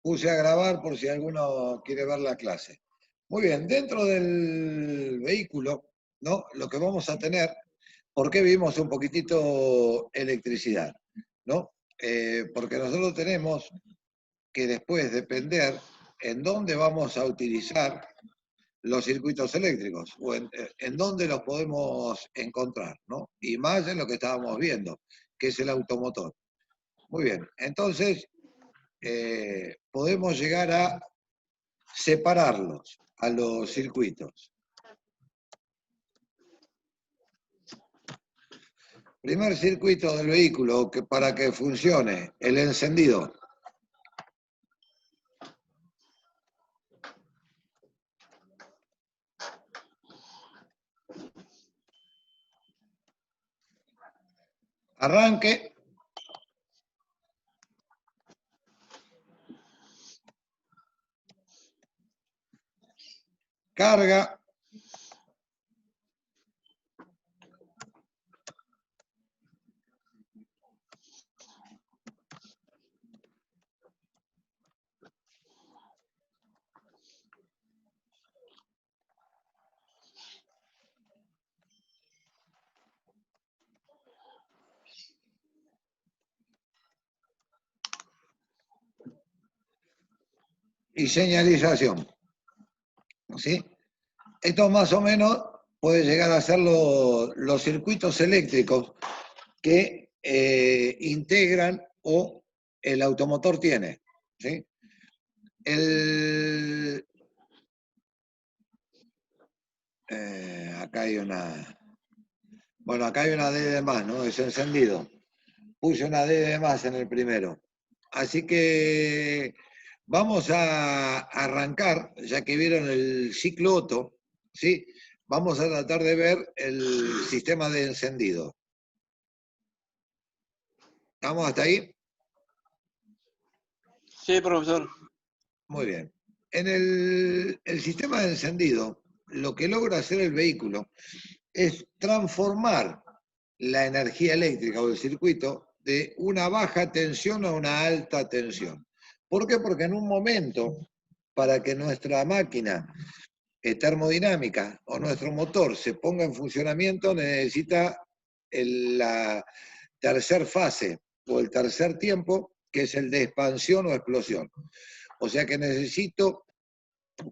Puse a grabar por si alguno quiere ver la clase. Muy bien, dentro del vehículo, ¿no? Lo que vamos a tener, ¿por qué vimos un poquitito electricidad? ¿No? Porque nosotros tenemos que después depender en dónde vamos a utilizar los circuitos eléctricos o en dónde los podemos encontrar, ¿no? Y más en lo que estábamos viendo, que es el automotor. Muy bien, entonces podemos llegar a separarlos a los circuitos. Primer circuito del vehículo que para que funcione, el encendido. Arranque. Carga. Y señalización. ¿Sí? Esto más o menos puede llegar a ser los circuitos eléctricos que integran o el automotor tiene. ¿Sí? Acá hay una... Bueno, acá hay una D de más, ¿no? Es encendido. Puse una D de más en el primero. Así que vamos a arrancar, ya que vieron el ciclo Otto, ¿sí? Vamos a tratar de ver el sistema de encendido. ¿Estamos hasta ahí? Sí, profesor. Muy bien. En el sistema de encendido, lo que logra hacer el vehículo es transformar la energía eléctrica o el circuito de una baja tensión a una alta tensión. ¿Por qué? Porque en un momento, para que nuestra máquina termodinámica o nuestro motor se ponga en funcionamiento, necesita la tercer fase o el tercer tiempo, que es el de expansión o explosión. O sea que necesito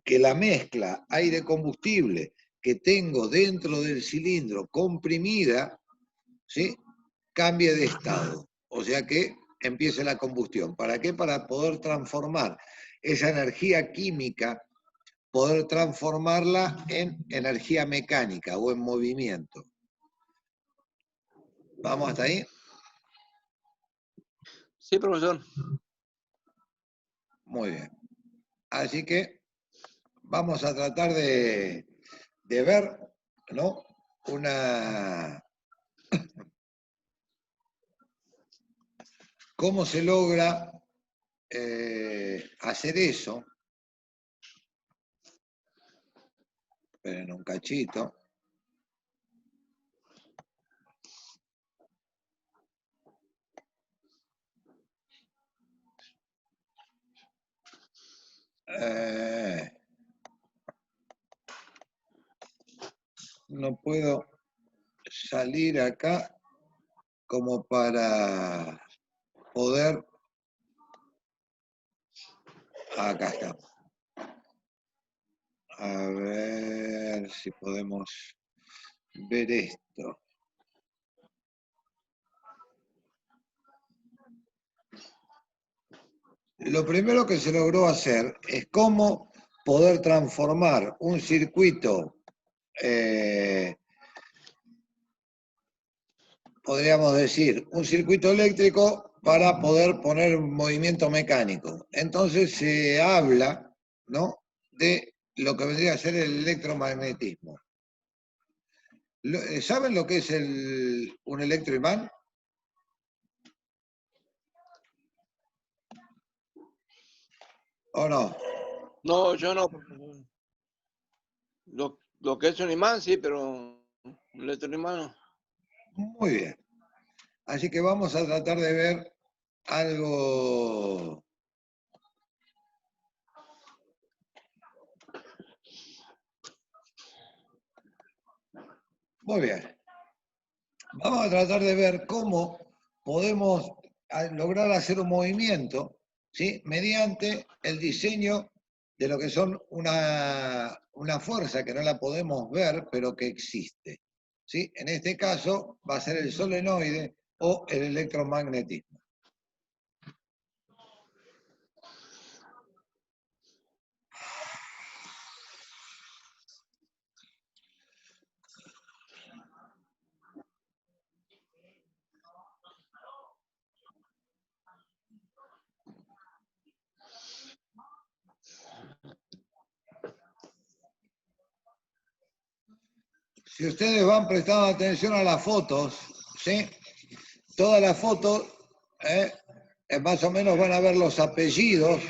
que la mezcla aire-combustible que tengo dentro del cilindro comprimida, ¿sí?, cambie de estado. O sea que empiece la combustión. ¿Para qué? Para poder transformar esa energía química, poder transformarla en energía mecánica o en movimiento. ¿Vamos hasta ahí? Sí, profesor. Muy bien. Así que vamos a tratar de ver, ¿no?, cómo se logra hacer eso. Esperen un cachito. No puedo salir acá como para poder... Acá está. A ver si podemos ver esto. Lo primero que se logró hacer es cómo poder transformar un circuito, podríamos decir, un circuito eléctrico para poder poner un movimiento mecánico. Entonces se habla, ¿no?, de lo que vendría a ser el electromagnetismo. ¿Saben lo que es un electroimán? ¿O no? No, yo no, profesor. Lo que es un imán, sí, pero un electroimán no. Muy bien. Así que vamos a tratar de ver algo Muy bien. Vamos a tratar de ver cómo podemos lograr hacer un movimiento, ¿sí? Mediante el diseño de lo que son una fuerza que no la podemos ver, pero que existe, ¿sí? En este caso va a ser el solenoide o el electromagnetismo. Si ustedes van prestando atención a las fotos, ¿sí? Todas las fotos, más o menos van a ver los apellidos.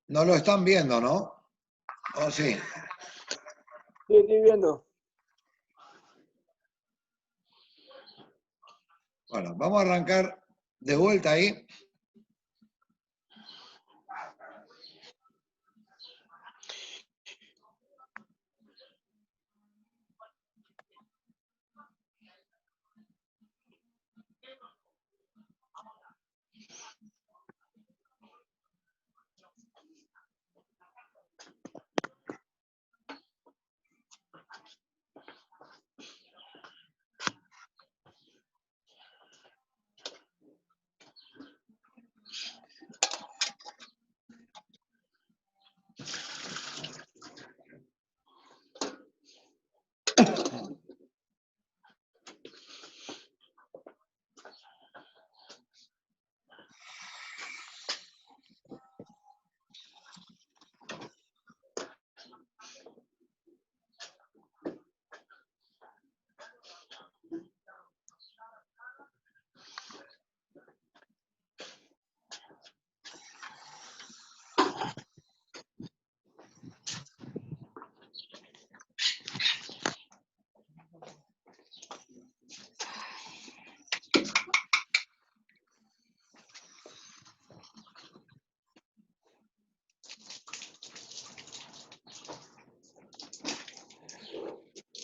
No lo están viendo, ¿no? ¿O sí? Sí, estoy viendo. Bueno, vamos a arrancar de vuelta ahí.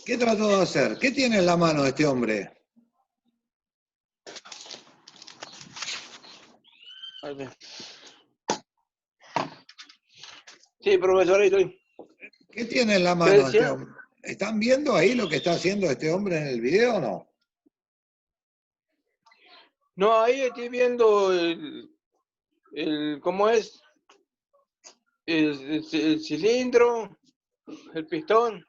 ¿Qué trató de hacer? ¿Qué tiene en la mano este hombre? Ahí. Sí, profesor, ahí estoy. ¿Qué tiene en la ¿Qué mano este decía? hombre? ¿Están viendo ahí lo que está haciendo este hombre en el video o no? No, ahí estoy viendo ¿cómo es? El cilindro, el pistón,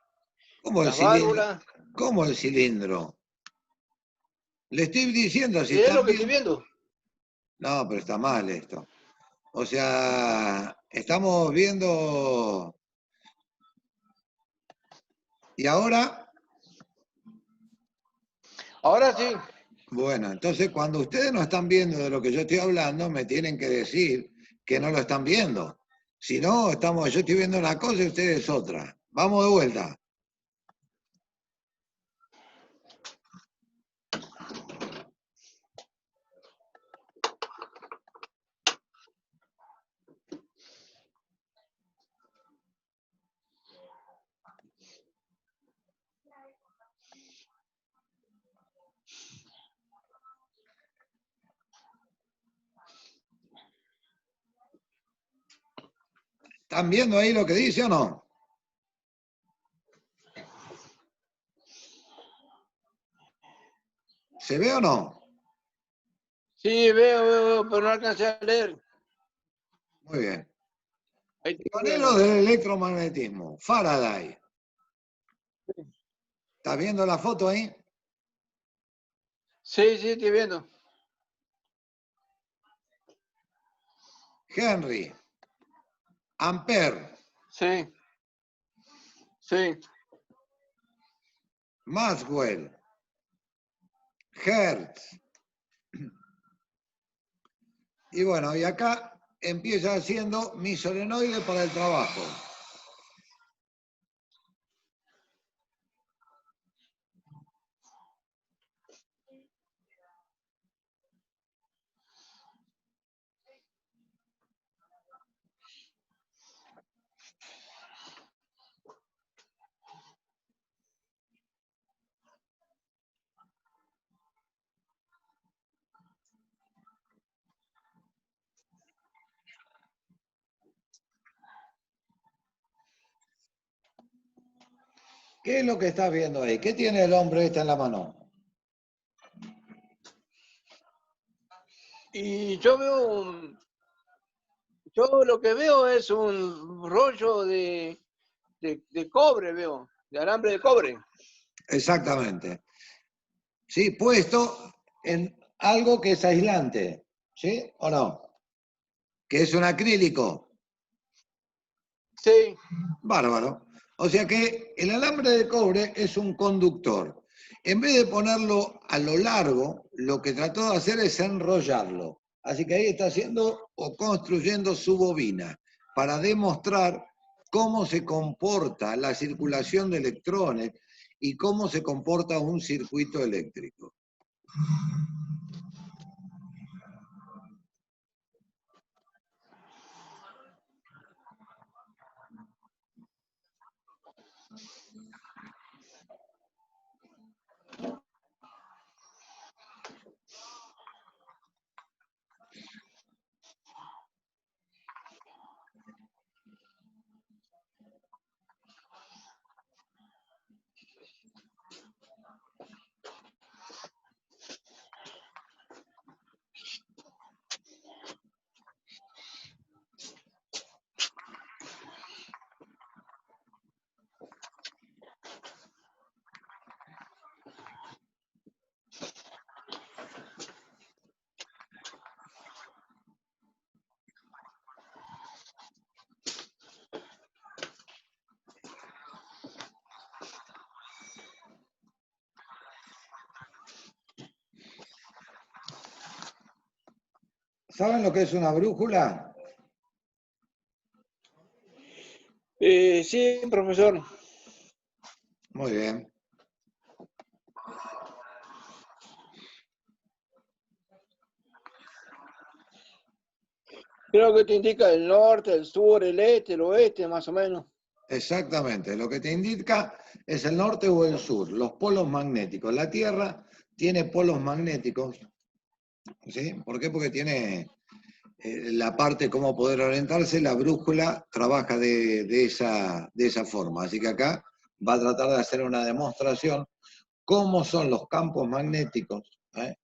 ¿Cómo el las cilindro? válvulas. ¿Cómo el cilindro? Le estoy diciendo si Es lo están que estoy viendo. viendo. No, pero está mal esto. O sea, estamos viendo. ¿Y ahora? Ahora sí. Bueno, entonces cuando ustedes no están viendo de lo que yo estoy hablando, me tienen que decir que no lo están viendo. Si no, yo estoy viendo una cosa y ustedes otra. Vamos de vuelta. ¿Están viendo ahí lo que dice o no? ¿Se ve o no? Sí, veo, pero no alcancé a leer. Muy bien. Ahí estoy Pioneros viendo. del electromagnetismo, Faraday. ¿Estás viendo la foto ahí? Sí, estoy viendo. Henry, Ampere, Sí. Sí. Maxwell, Hertz. Y bueno, y acá empieza haciendo mi solenoide para el trabajo. ¿Qué es lo que estás viendo ahí? ¿Qué tiene el hombre este en la mano? Y yo veo yo lo que veo es un rollo de cobre, veo, de alambre de cobre. Exactamente. Sí, puesto en algo que es aislante, ¿sí o no? Que es un acrílico. Sí. Bárbaro. O sea que el alambre de cobre es un conductor. En vez de ponerlo a lo largo, lo que trató de hacer es enrollarlo. Así que ahí está haciendo o construyendo su bobina para demostrar cómo se comporta la circulación de electrones y cómo se comporta un circuito eléctrico. ¿Saben lo que es una brújula? Sí, profesor. Muy bien. Creo que te indica el norte, el sur, el este, el oeste, más o menos. Exactamente, lo que te indica es el norte o el sur, los polos magnéticos. La Tierra tiene polos magnéticos, ¿sí? ¿Por qué? Porque tiene la parte cómo poder orientarse, la brújula trabaja de esa forma. Así que acá va a tratar de hacer una demostración cómo son los campos magnéticos,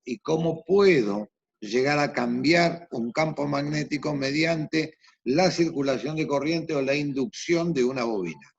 y cómo puedo llegar a cambiar un campo magnético mediante la circulación de corriente o la inducción de una bobina.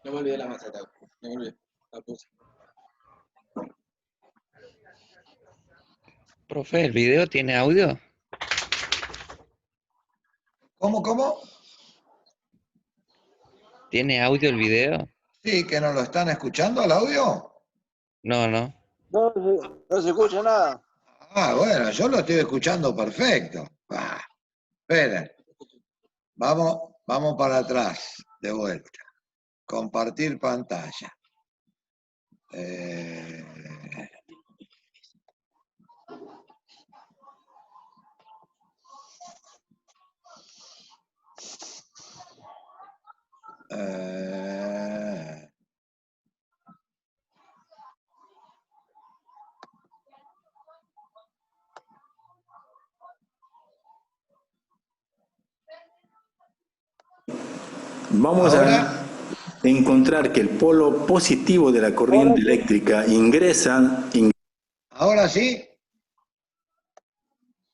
No me olvidé la maceta. No me olvidé. La puse. Profe, ¿el video tiene audio? ¿Cómo? ¿Tiene audio el video? Sí, que nos lo están escuchando al audio. No. No se escucha nada. Ah, bueno, yo lo estoy escuchando perfecto. Esperen, vamos para atrás, de vuelta. Compartir pantalla. Eh, eh, Vamos Ahora, a encontrar que el polo positivo de la corriente eléctrica ingresa. ahora sí.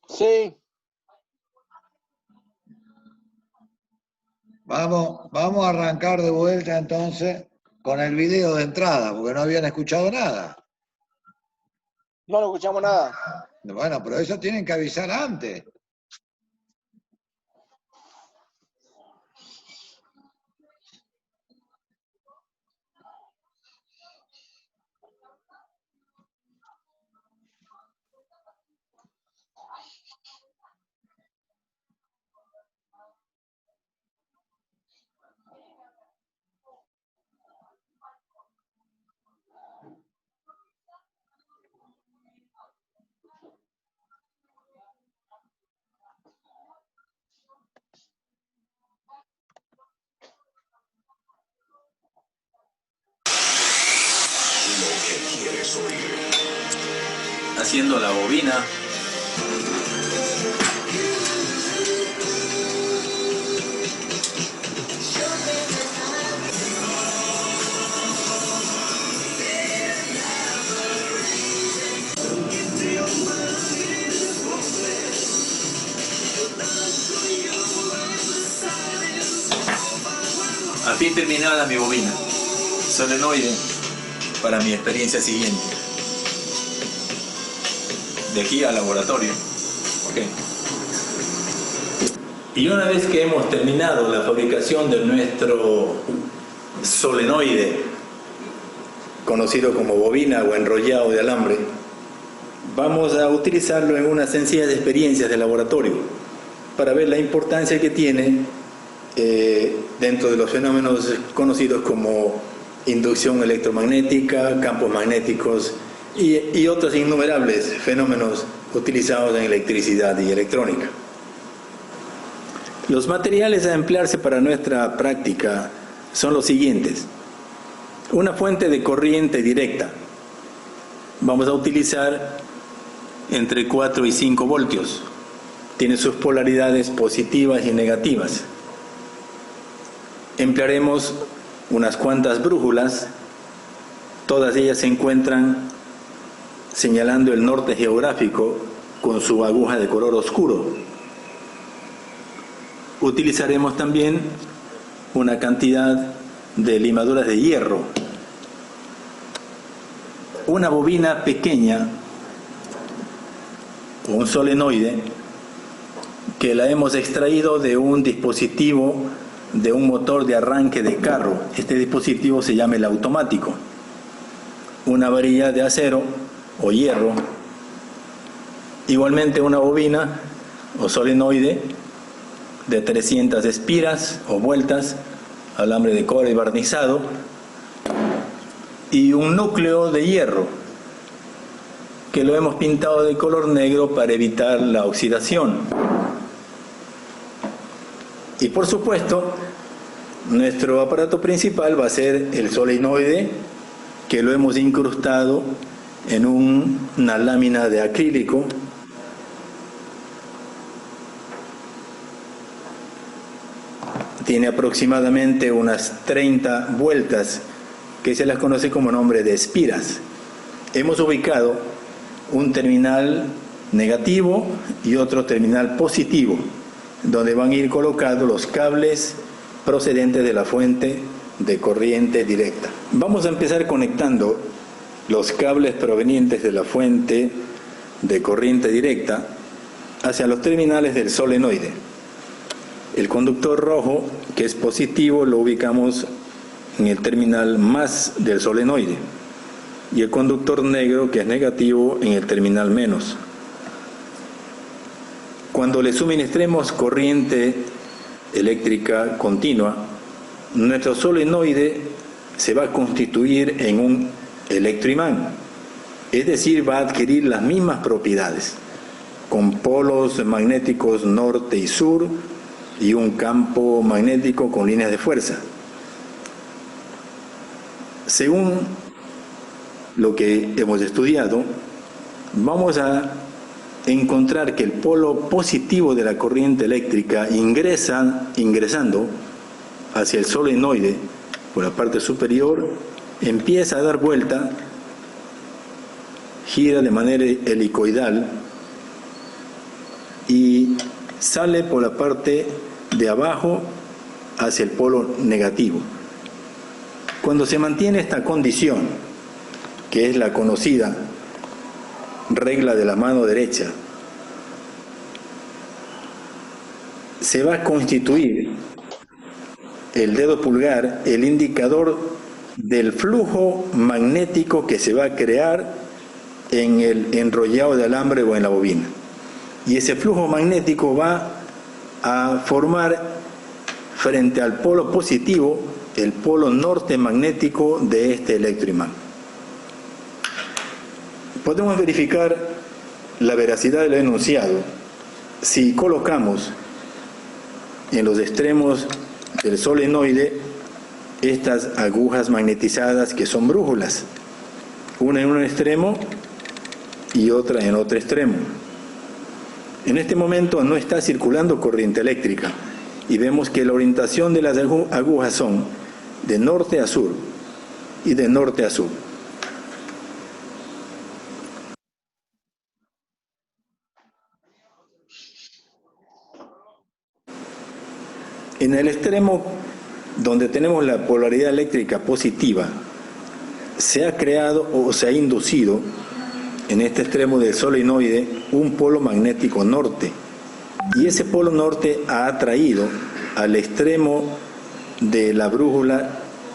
Sí. Vamos a arrancar de vuelta entonces con el video de entrada, porque no habían escuchado nada. No escuchamos nada. Bueno, pero eso tienen que avisar antes. Haciendo la bobina. Al fin terminada mi bobina solenoide para mi experiencia siguiente. De aquí al laboratorio. Okay. Y una vez que hemos terminado la fabricación de nuestro solenoide, conocido como bobina o enrollado de alambre, vamos a utilizarlo en unas sencillas experiencias de laboratorio para ver la importancia que tiene dentro de los fenómenos conocidos como inducción electromagnética, campos magnéticos y otros innumerables fenómenos utilizados en electricidad y electrónica. Los materiales a emplearse para nuestra práctica son los siguientes. Una fuente de corriente directa. Vamos a utilizar entre 4 y 5 voltios. Tiene sus polaridades positivas y negativas. Emplearemos unas cuantas brújulas. Todas ellas se encuentran señalando el norte geográfico con su aguja de color oscuro. Utilizaremos también una cantidad de limaduras de hierro, una bobina pequeña, un solenoide, que la hemos extraído de un dispositivo de un motor de arranque de carro. Este dispositivo se llama el automático. Una varilla de acero o hierro, igualmente una bobina o solenoide de 300 espiras o vueltas, alambre de cobre barnizado, y un núcleo de hierro que lo hemos pintado de color negro para evitar la oxidación. Y por supuesto, nuestro aparato principal va a ser el solenoide, que lo hemos incrustado en una lámina de acrílico tiene aproximadamente unas 30 vueltas, que se las conoce como nombre de espiras. Hemos ubicado un terminal negativo y otro terminal positivo, donde van a ir colocados los cables procedentes de la fuente de corriente directa. Vamos a empezar conectando los cables provenientes de la fuente de corriente directa hacia los terminales del solenoide. El conductor rojo, que es positivo, lo ubicamos en el terminal más del solenoide, y el conductor negro, que es negativo, en el terminal menos. Cuando le suministremos corriente eléctrica continua, nuestro solenoide se va a constituir en un electroimán, es decir, va a adquirir las mismas propiedades, con polos magnéticos norte y sur y un campo magnético con líneas de fuerza. Según lo que hemos estudiado, vamos a encontrar que el polo positivo de la corriente eléctrica ingresando hacia el solenoide por la parte superior, empieza a dar vuelta, gira de manera helicoidal y sale por la parte de abajo hacia el polo negativo. Cuando se mantiene esta condición, que es la conocida regla de la mano derecha, se va a constituir el dedo pulgar el indicador del flujo magnético que se va a crear en el enrollado de alambre o en la bobina. Y ese flujo magnético va a formar frente al polo positivo el polo norte magnético de este electroimán. Podemos verificar la veracidad del enunciado si colocamos en los extremos del solenoide estas agujas magnetizadas que son brújulas, una en un extremo y otra en otro extremo. En este momento no está circulando corriente eléctrica y vemos que la orientación de las agujas son de norte a sur y de norte a sur. En el extremo donde tenemos la polaridad eléctrica positiva, se ha creado o se ha inducido en este extremo del solenoide un polo magnético norte, y ese polo norte ha atraído al extremo de la brújula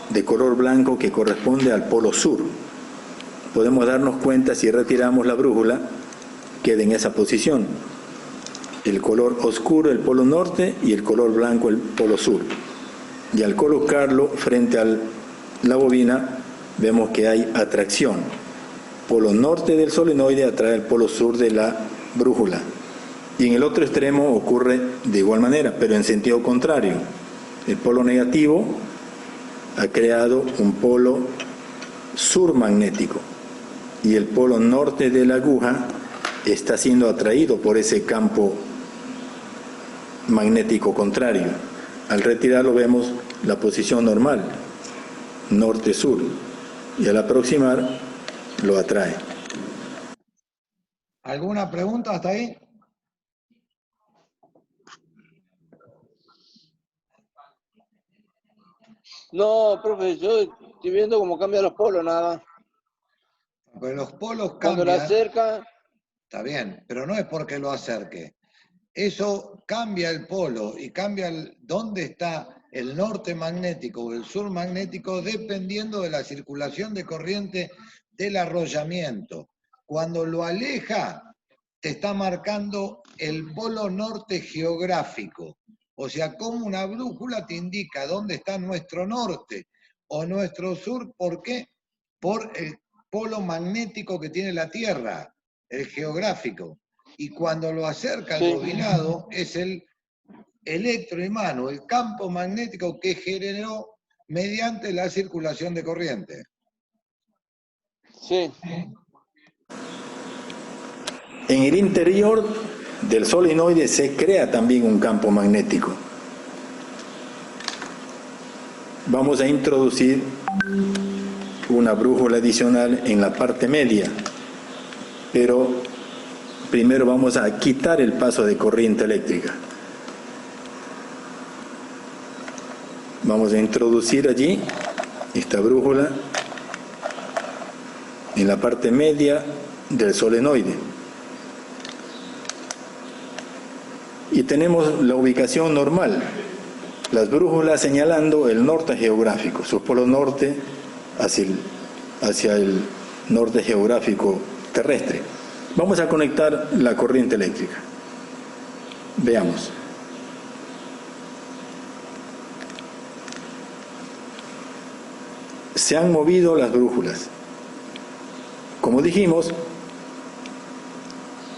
de color blanco que corresponde al polo sur. Podemos darnos cuenta, si retiramos la brújula, queda en esa posición. El color oscuro el polo norte y el color blanco el polo sur. Y al colocarlo frente a la bobina, vemos que hay atracción. Polo norte del solenoide atrae al polo sur de la brújula. Y en el otro extremo ocurre de igual manera, pero en sentido contrario. El polo negativo ha creado un polo sur magnético y el polo norte de la aguja está siendo atraído por ese campo magnético contrario. Al retirarlo vemos la posición normal, norte-sur, y al aproximar lo atrae. ¿Alguna pregunta hasta ahí? No, profe, yo estoy viendo cómo cambian los polos, nada más. Pero los polos Cuando cambian. la acerca, Está bien, pero no es porque lo acerque. Eso cambia el polo y cambia dónde está el norte magnético o el sur magnético dependiendo de la circulación de corriente del arrollamiento. Cuando lo aleja, te está marcando el polo norte geográfico. O sea, como una brújula te indica dónde está nuestro norte o nuestro sur. ¿Por qué? Por el polo magnético que tiene la Tierra, el geográfico. Y cuando lo acerca al bobinado, es el electroimán o el campo magnético que generó mediante la circulación de corriente. sí. En el interior del solenoide se crea también un campo magnético. Vamos a introducir una brújula adicional en la parte media, pero primero vamos a quitar el paso de corriente eléctrica. Vamos a introducir allí esta brújula en la parte media del solenoide. Y tenemos la ubicación normal, las brújulas señalando el norte geográfico, su polo norte hacia el norte geográfico terrestre. Vamos a conectar la corriente eléctrica. Veamos. Se han movido las brújulas. Como dijimos,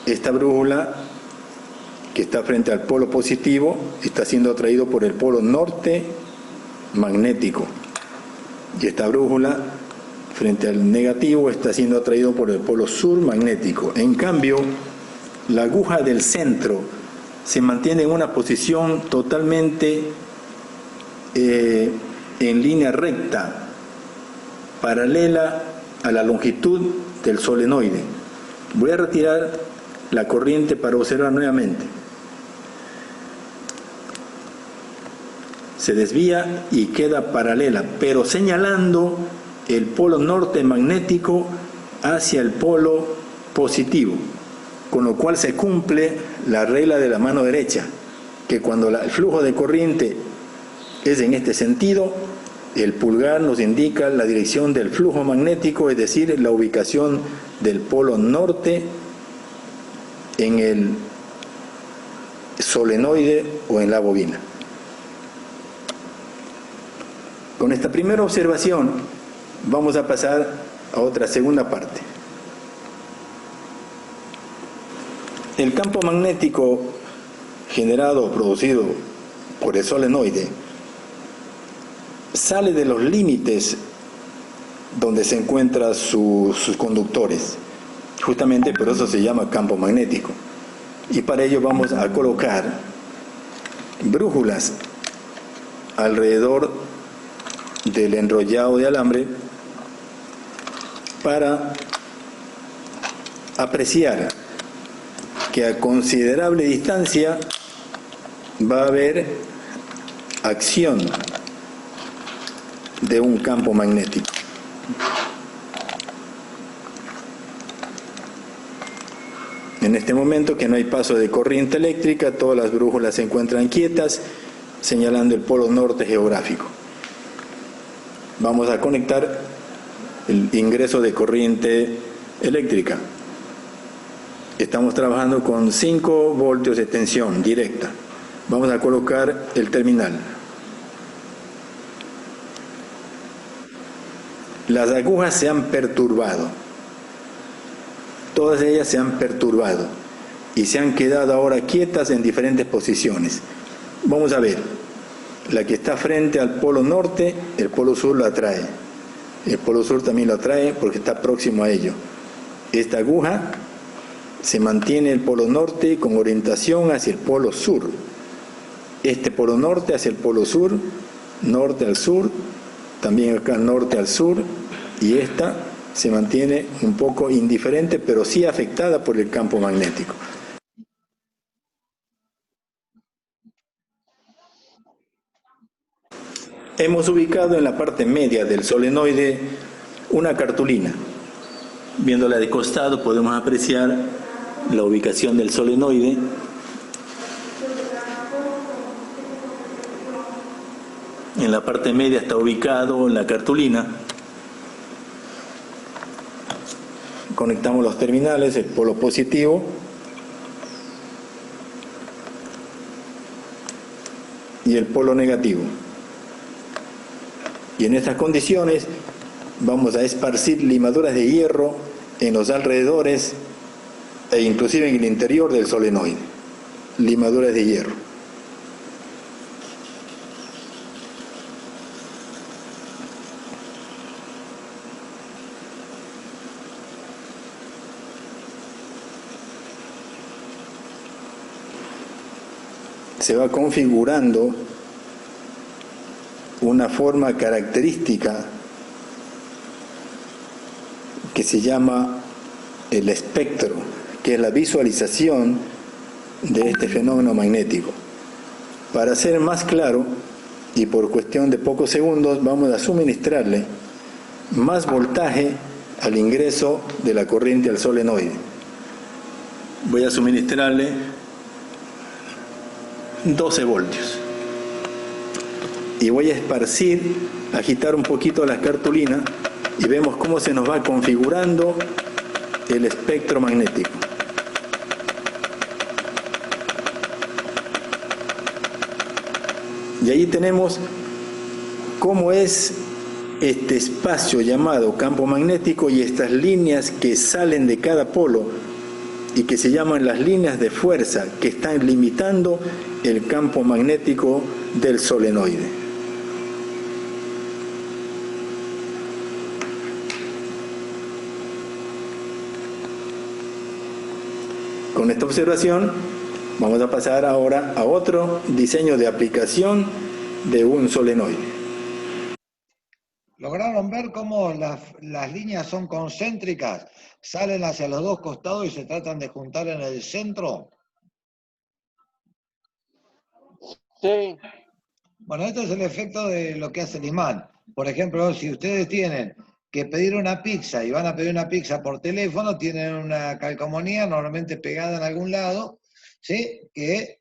esta brújula que está frente al polo positivo está siendo atraído por el polo norte magnético, y esta brújula frente al negativo está siendo atraído por el polo sur magnético. En cambio, la aguja del centro se mantiene en una posición totalmente en línea recta, paralela a la longitud del solenoide. Voy a retirar la corriente para observar nuevamente. Se desvía y queda paralela, pero señalando el polo norte magnético hacia el polo positivo, con lo cual se cumple la regla de la mano derecha, que cuando el flujo de corriente es en este sentido, el pulgar nos indica la dirección del flujo magnético, es decir, la ubicación del polo norte en el solenoide o en la bobina. Con esta primera observación vamos a pasar a otra segunda parte. El campo magnético generado o producido por el solenoide sale de los límites donde se encuentran sus conductores. Justamente por eso se llama campo magnético. Y para ello vamos a colocar brújulas alrededor del enrollado de alambre para apreciar que a considerable distancia va a haber acción de un campo magnético. En este momento que no hay paso de corriente eléctrica, todas las brújulas se encuentran quietas, señalando el polo norte geográfico. Vamos a conectar el ingreso de corriente eléctrica. Estamos trabajando con 5 voltios de tensión directa. Vamos a colocar el terminal. Las agujas se han perturbado. Todas ellas se han perturbado y se han quedado ahora quietas en diferentes posiciones. Vamos a ver. La que está frente al polo norte, el polo sur lo atrae. El polo sur también lo atrae porque está próximo a ello. Esta aguja se mantiene el polo norte con orientación hacia el polo sur. Este polo norte hacia el polo sur, norte al sur, también acá norte al sur, y esta se mantiene un poco indiferente, pero sí afectada por el campo magnético. Hemos ubicado en la parte media del solenoide una cartulina. Viéndola de costado podemos apreciar la ubicación del solenoide. En la parte media está ubicado la cartulina. Conectamos los terminales, el polo positivo y el polo negativo. Y en estas condiciones vamos a esparcir limaduras de hierro en los alrededores e inclusive en el interior del solenoide. Limaduras de hierro. Se va configurando una forma característica que se llama el espectro, que es la visualización de este fenómeno magnético. Para ser más claro, y por cuestión de pocos segundos vamos a suministrarle más voltaje al ingreso de la corriente al solenoide. Voy a suministrarle 12 voltios y voy a esparcir, agitar un poquito la cartulina y vemos cómo se nos va configurando el espectro magnético. Y ahí tenemos cómo es este espacio llamado campo magnético y estas líneas que salen de cada polo y que se llaman las líneas de fuerza que están limitando el campo magnético del solenoide. Con esta observación vamos a pasar ahora a otro diseño de aplicación de un solenoide. ¿Lograron ver cómo las líneas son concéntricas? Salen hacia los dos costados y se tratan de juntar en el centro. Sí. Bueno, este es el efecto de lo que hace el imán. Por ejemplo, si ustedes tienen que pedir una pizza y van a pedir una pizza por teléfono, tienen una calcomanía normalmente pegada en algún lado, ¿sí? Que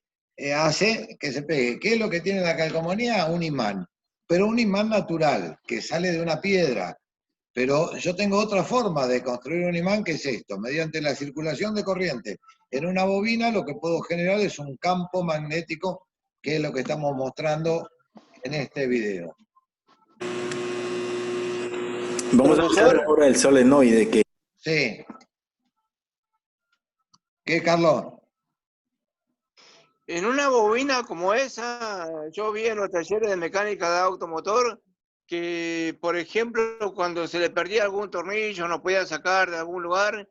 hace que se pegue. ¿Qué es lo que tiene la calcomanía? Un imán. Pero un imán natural, que sale de una piedra. Pero yo tengo otra forma de construir un imán, que es esto. Mediante la circulación de corriente en una bobina, lo que puedo generar es un campo magnético, que es lo que estamos mostrando en este video. Vamos a usar ahora el solenoide que... Sí. ¿Qué, Carlos? En una bobina como esa, yo vi en los talleres de mecánica de automotor que, por ejemplo, cuando se le perdía algún tornillo, no podía sacar de algún lugar,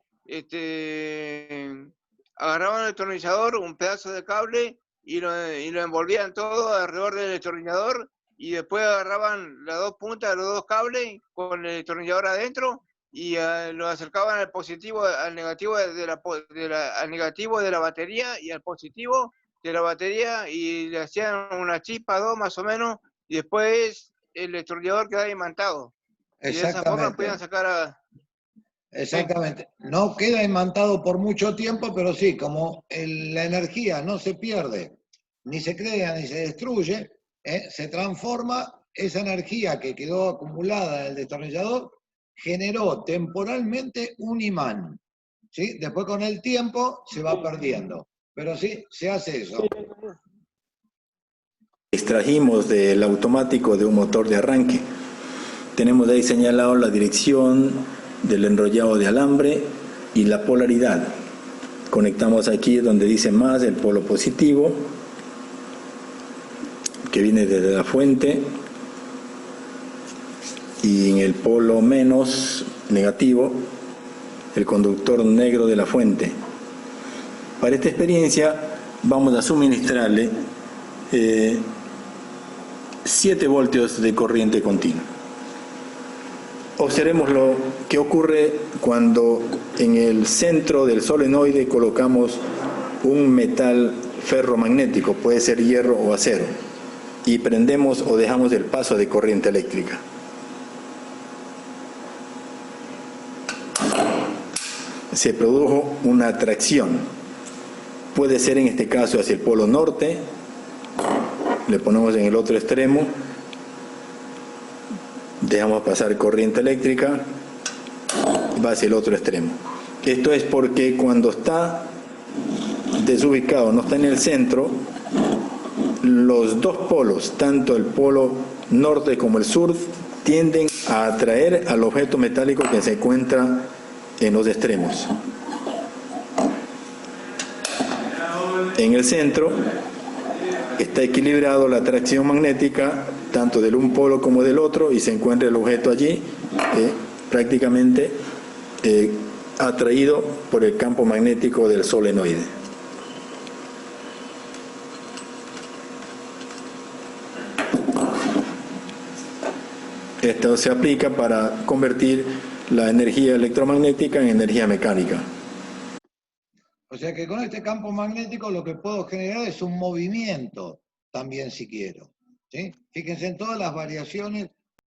agarraban el destornillador, un pedazo de cable y lo envolvían todo alrededor del destornillador y después agarraban las dos puntas de los dos cables con el destornillador adentro y lo acercaban al positivo, al negativo al negativo de la batería y al positivo de la batería y le hacían una chispa, dos más o menos, y después el destornillador quedaba imantado. Y de esa forma podían sacar a... Exactamente. No queda imantado por mucho tiempo, pero sí, como la energía no se pierde, ni se crea, ni se destruye, se transforma, esa energía que quedó acumulada en el destornillador generó temporalmente un imán. ¿Sí? Después con el tiempo se va perdiendo. Pero sí, se hace eso. Extrajimos del automático de un motor de arranque. Tenemos ahí señalado la dirección del enrollado de alambre y la polaridad. Conectamos aquí donde dice más el polo positivo, que viene desde la fuente, y en el polo menos negativo, el conductor negro de la fuente. Para esta experiencia vamos a suministrarle 7 voltios de corriente continua. Observemos lo que ocurre cuando en el centro del solenoide colocamos un metal ferromagnético, puede ser hierro o acero, y prendemos o dejamos el paso de corriente eléctrica. Se produjo una atracción. Puede ser en este caso hacia el polo norte, le ponemos en el otro extremo, dejamos pasar corriente eléctrica, va hacia el otro extremo. Esto es porque cuando está desubicado, no está en el centro, los dos polos, tanto el polo norte como el sur, tienden a atraer al objeto metálico que se encuentra en los extremos. En el centro está equilibrado la atracción magnética tanto del un polo como del otro y se encuentra el objeto allí prácticamente atraído por el campo magnético del solenoide. Esto se aplica para convertir la energía electromagnética en energía mecánica. O sea que con este campo magnético lo que puedo generar es un movimiento también, si quiero. ¿sí? Fíjense en todas las variaciones